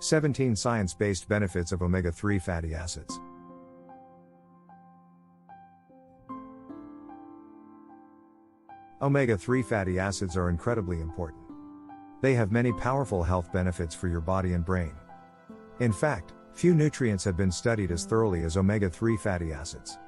17 Science-based benefits of omega-3 fatty acids. Omega-3 fatty acids are incredibly important. They have many powerful health benefits for your body and brain. In fact, few nutrients have been studied as thoroughly as omega-3 fatty acids.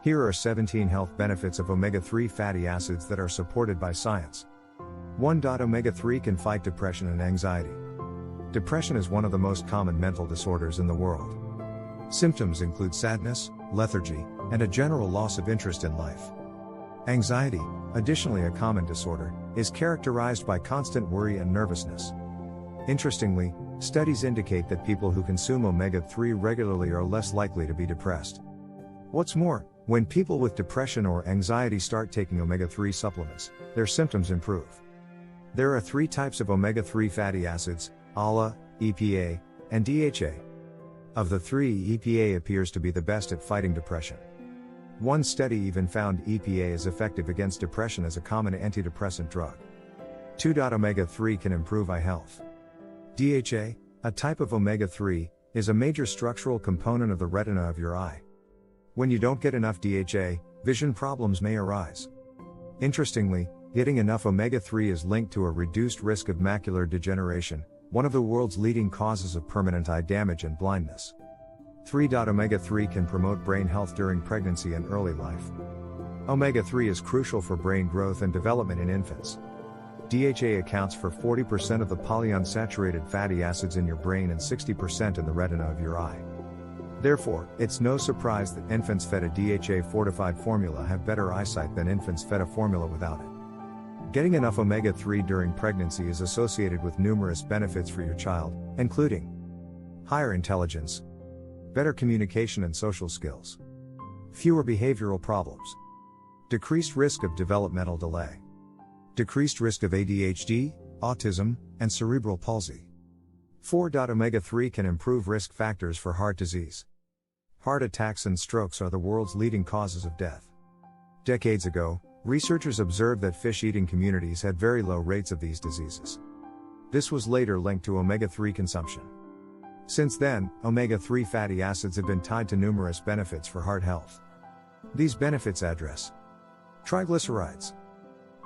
Here are 17 health benefits of omega-3 fatty acids that are supported by science. 1. Omega-3 can fight depression and anxiety. Depression is one of the most common mental disorders in the world. Symptoms include sadness, lethargy, and a general loss of interest in life. Anxiety, additionally a common disorder, is characterized by constant worry and nervousness. Interestingly, studies indicate that people who consume omega-3 regularly are less likely to be depressed. What's more, when people with depression or anxiety start taking omega-3 supplements, their symptoms improve. There are 3 types of omega-3 fatty acids: ALA, EPA, and DHA. Of the 3, EPA appears to be the best at fighting depression. One study even found EPA is effective against depression as a common antidepressant drug. 2. Omega-3 can improve eye health. DHA, a type of omega-3, is a major structural component of the retina of your eye. When you don't get enough DHA, vision problems may arise. Interestingly, getting enough omega-3 is linked to a reduced risk of macular degeneration, one of the world's leading causes of permanent eye damage and blindness. 3. Omega-3 can promote brain health during pregnancy and early life. Omega-3 is crucial for brain growth and development in infants. DHA accounts for 40% of the polyunsaturated fatty acids in your brain and 60% in the retina of your eye. Therefore, it's no surprise that infants fed a DHA-fortified formula have better eyesight than infants fed a formula without it. Getting enough omega-3 during pregnancy is associated with numerous benefits for your child, including higher intelligence, better communication and social skills, fewer behavioral problems, decreased risk of developmental delay, decreased risk of ADHD, autism, and cerebral palsy. 4. Omega-3 can improve risk factors for heart disease. Heart attacks and strokes are the world's leading causes of death. Decades ago, researchers observed that fish-eating communities had very low rates of these diseases. This was later linked to omega-3 consumption. Since then, omega-3 fatty acids have been tied to numerous benefits for heart health. These benefits address triglycerides.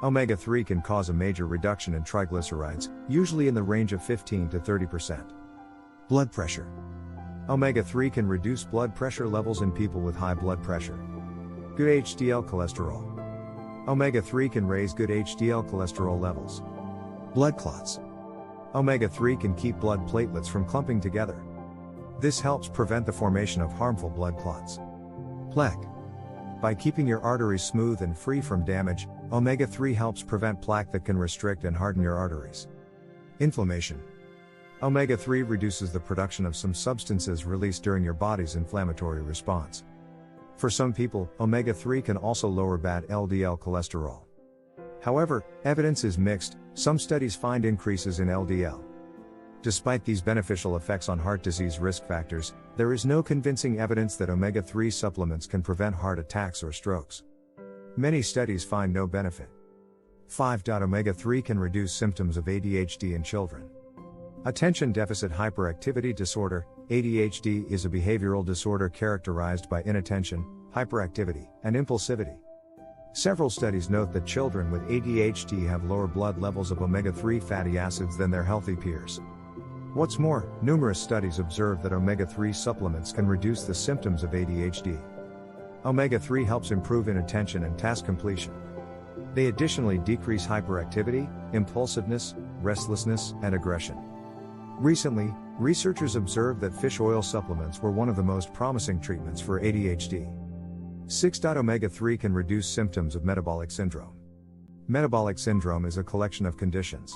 Omega-3 can cause a major reduction in triglycerides, usually in the range of 15 to 30%. Blood pressure. Omega-3 can reduce blood pressure levels in people with high blood pressure. Good HDL cholesterol. Omega-3 can raise good HDL cholesterol levels. Blood clots. Omega-3 can keep blood platelets from clumping together. This helps prevent the formation of harmful blood clots. Plaque. By keeping your arteries smooth and free from damage, omega-3 helps prevent plaque that can restrict and harden your arteries. Inflammation. Omega-3 reduces the production of some substances released during your body's inflammatory response. For some people, omega-3 can also lower bad LDL cholesterol. However, evidence is mixed. Some studies find increases in LDL. Despite these beneficial effects on heart disease risk factors, there is no convincing evidence that omega-3 supplements can prevent heart attacks or strokes. Many studies find no benefit. 5. Omega-3 can reduce symptoms of ADHD in children. Attention deficit hyperactivity disorder, ADHD, is a behavioral disorder characterized by inattention, hyperactivity, and impulsivity. Several studies note that children with ADHD have lower blood levels of omega-3 fatty acids than their healthy peers. What's more, numerous studies observe that omega-3 supplements can reduce the symptoms of ADHD. Omega-3 helps improve inattention and task completion. They additionally decrease hyperactivity, impulsiveness, restlessness, and aggression. Recently, researchers observed that fish oil supplements were one of the most promising treatments for ADHD. 6. Omega-3 can reduce symptoms of metabolic syndrome. Metabolic syndrome is a collection of conditions.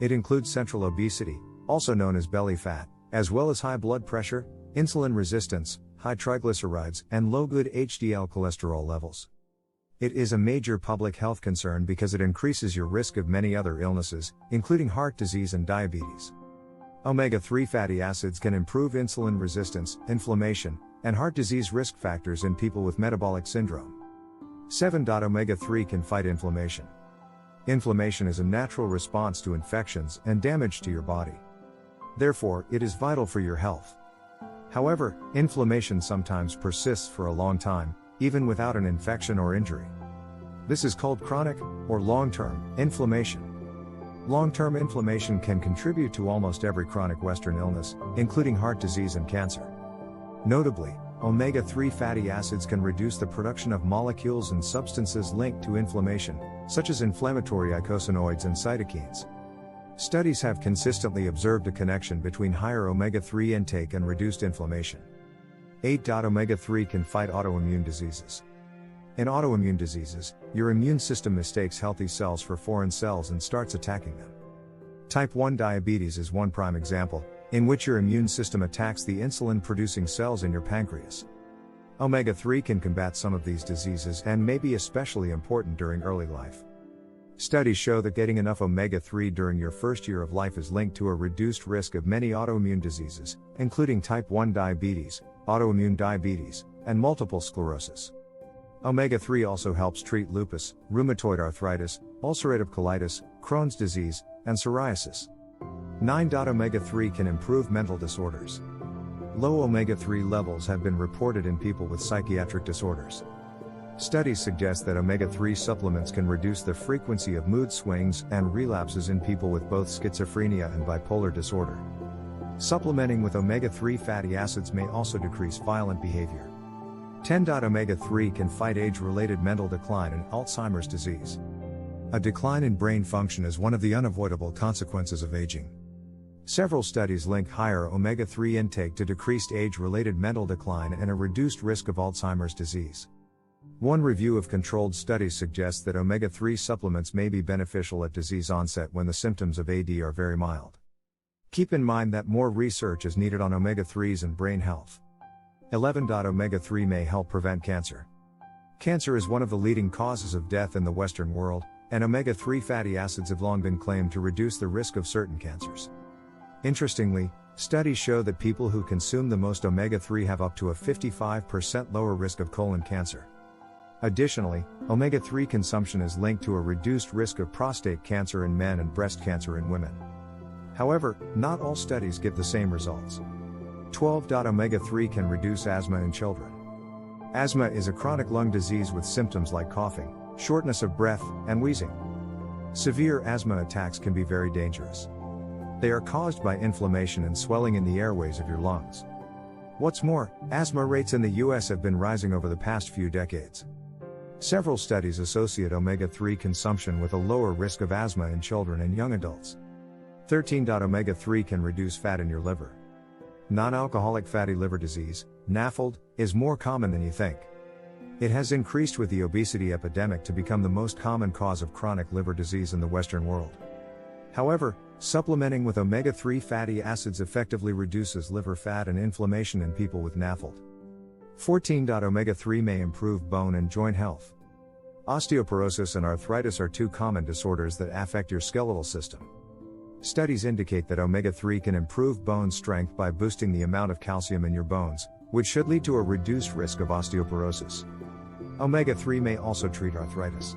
It includes central obesity, also known as belly fat, as well as high blood pressure, insulin resistance, high triglycerides, and low good HDL cholesterol levels. It is a major public health concern because it increases your risk of many other illnesses, including heart disease and diabetes. Omega-3 fatty acids can improve insulin resistance, inflammation, and heart disease risk factors in people with metabolic syndrome. 7. Omega-3 can fight inflammation. Inflammation is a natural response to infections and damage to your body. Therefore, it is vital for your health. However, inflammation sometimes persists for a long time, even without an infection or injury. This is called chronic, or long-term, inflammation. Long-term inflammation can contribute to almost every chronic Western illness, including heart disease and cancer. Notably, omega-3 fatty acids can reduce the production of molecules and substances linked to inflammation, such as inflammatory eicosanoids and cytokines. Studies have consistently observed a connection between higher omega-3 intake and reduced inflammation. Adhd omega-3 can fight autoimmune diseases. In autoimmune diseases, your immune system mistakes healthy cells for foreign cells and starts attacking them. Type 1 diabetes is one prime example, in which your immune system attacks the insulin-producing cells in your pancreas. Omega-3 can combat some of these diseases and may be especially important during early life. Studies show that getting enough omega-3 during your first year of life is linked to a reduced risk of many autoimmune diseases, including type 1 diabetes, autoimmune diabetes, and multiple sclerosis. Omega-3 also helps treat lupus, rheumatoid arthritis, ulcerative colitis, Crohn's disease, and psoriasis. 9. Omega-3 can improve mental disorders. Low omega-3 levels have been reported in people with psychiatric disorders. Studies suggest that omega-3 supplements can reduce the frequency of mood swings and relapses in people with both schizophrenia and bipolar disorder. Supplementing with omega-3 fatty acids may also decrease violent behavior. 10. Omega-3 can fight age-related mental decline and Alzheimer's disease. A decline in brain function is one of the unavoidable consequences of aging. Several studies link higher omega-3 intake to decreased age-related mental decline and a reduced risk of Alzheimer's disease. One review of controlled studies suggests that omega-3 supplements may be beneficial at disease onset when the symptoms of AD are very mild. Keep in mind that more research is needed on omega-3s and brain health. 11. Omega-3 may help prevent cancer. Cancer is one of the leading causes of death in the Western world, and omega-3 fatty acids have long been claimed to reduce the risk of certain cancers. Interestingly, studies show that people who consume the most omega-3 have up to a 55% lower risk of colon cancer. Additionally, omega-3 consumption is linked to a reduced risk of prostate cancer in men and breast cancer in women. However, not all studies give the same results. 12. Omega-3 can reduce asthma in children. Asthma is a chronic lung disease with symptoms like coughing, shortness of breath, and wheezing. Severe asthma attacks can be very dangerous. They are caused by inflammation and swelling in the airways of your lungs. What's more, asthma rates in the US have been rising over the past few decades. Several studies associate omega-3 consumption with a lower risk of asthma in children and young adults. 13. Omega-3 can reduce fat in your liver. Non-alcoholic fatty liver disease, NAFLD, is more common than you think. It has increased with the obesity epidemic to become the most common cause of chronic liver disease in the Western world. However, supplementing with omega-3 fatty acids effectively reduces liver fat and inflammation in people with NAFLD. 14. Omega-3 may improve bone and joint health. Osteoporosis and arthritis are two common disorders that affect your skeletal system. Studies indicate that omega-3 can improve bone strength by boosting the amount of calcium in your bones, which should lead to a reduced risk of osteoporosis. Omega-3 may also treat arthritis.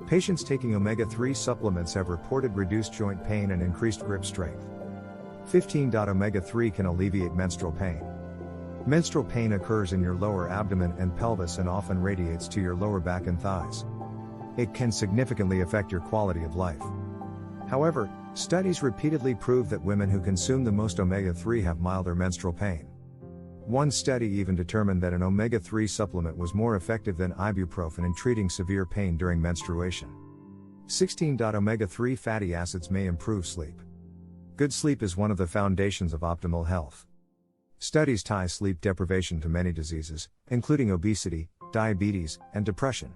Patients taking omega-3 supplements have reported reduced joint pain and increased grip strength. 15. Omega-3 can alleviate menstrual pain. Menstrual pain occurs in your lower abdomen and pelvis and often radiates to your lower back and thighs. It can significantly affect your quality of life. However, studies repeatedly prove that women who consume the most omega-3 have milder menstrual pain. One study even determined that an omega-3 supplement was more effective than ibuprofen in treating severe pain during menstruation. 16. Omega-3 fatty acids may improve sleep. Good sleep is one of the foundations of optimal health. Studies tie sleep deprivation to many diseases, including obesity, diabetes, and depression.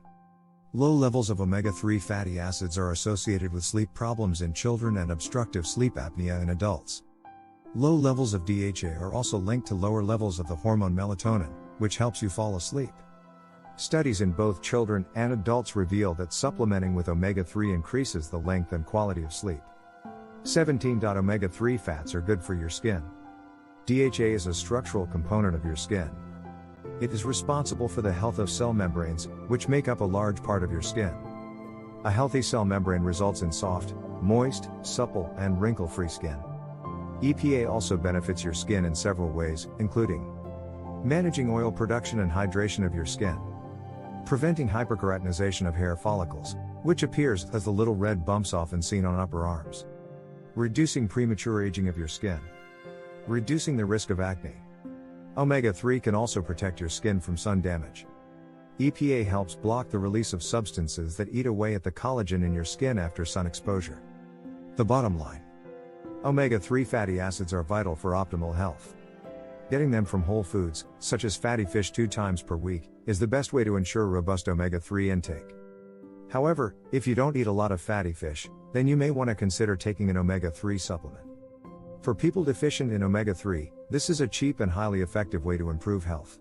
Low levels of omega-3 fatty acids are associated with sleep problems in children and obstructive sleep apnea in adults. Low levels of DHA are also linked to lower levels of the hormone melatonin, which helps you fall asleep. Studies in both children and adults reveal that supplementing with omega-3 increases the length and quality of sleep. 17. Omega-3 fats are good for your skin. DHA is a structural component of your skin. It is responsible for the health of cell membranes, which make up a large part of your skin. A healthy cell membrane results in soft, moist, supple, and wrinkle-free skin. EPA also benefits your skin in several ways, including managing oil production and hydration of your skin, preventing hyperkeratinization of hair follicles, which appears as the little red bumps often seen on upper arms, reducing premature aging of your skin, reducing the risk of acne. Omega-3 can also protect your skin from sun damage. EPA helps block the release of substances that eat away at the collagen in your skin after sun exposure. The bottom line: omega-3 fatty acids are vital for optimal health. Getting them from whole foods, such as fatty fish 2 times per week, is the best way to ensure robust omega-3 intake. However, if you don't eat a lot of fatty fish, then you may want to consider taking an omega-3 supplement. For people deficient in omega-3, this is a cheap and highly effective way to improve health.